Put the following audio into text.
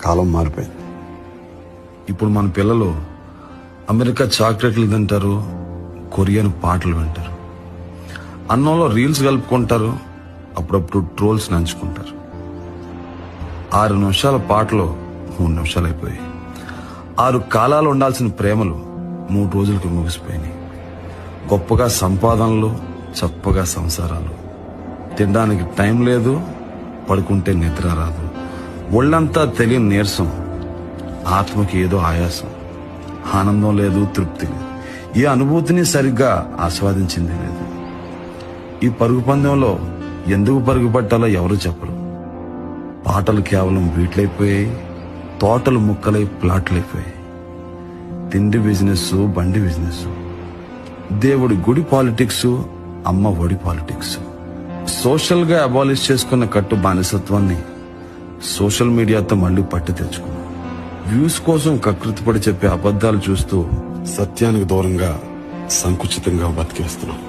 కాలం మారిపోయింది. ఇప్పుడు మన పిల్లలు అమెరికా చాక్లెట్లు తింటారు, కొరియన్ పాటలు వింటారు, అన్నంలో రీల్స్ కలుపుకుంటారు, అప్పుడప్పుడు ట్రోల్స్ నంచుకుంటారు. 6 నిమిషాల పాటలు 3 నిమిషాలు అయిపోయాయి. 6 కాలాలు ఉండాల్సిన ప్రేమలు 3 రోజులకి ముగిసిపోయినాయి. గొప్పగా సంపాదనలు, చప్పగా సంసారాలు. తినడానికి టైం లేదు, పడుకుంటే నిద్ర రాదు. ఒళ్ళంతా తెలియని నీరసం, ఆత్మకి ఏదో ఆయాసం. ఆనందం లేదు, తృప్తి లేదు. ఏ అనుభూతిని సరిగ్గా ఆస్వాదించింది లేదు. ఈ పరుగు పందెంలో ఎందుకు పరుగు పట్టాలో ఎవరు చెప్పరు. పాటలు కేవలం బీట్లైపోయాయి, తోటలు ముక్కలై ప్లాట్లైపోయాయి. తిండి బిజినెస్, బండి బిజినెస్, దేవుడి గుడి పాలిటిక్స్, అమ్మ ఒడి పాలిటిక్స్. సోషల్ గా అబాలిష్ చేసుకున్న కట్టు బానిసత్వాన్ని సోషల్ మీడియాతో మళ్లీ పట్టి తెచ్చుకున్నాం. వ్యూస్ కోసం కకృతిపడి చెప్పే అబద్ధాలు చూస్తూ సత్యానికి దూరంగా సంకుచితంగా బతికేస్తున్నాం.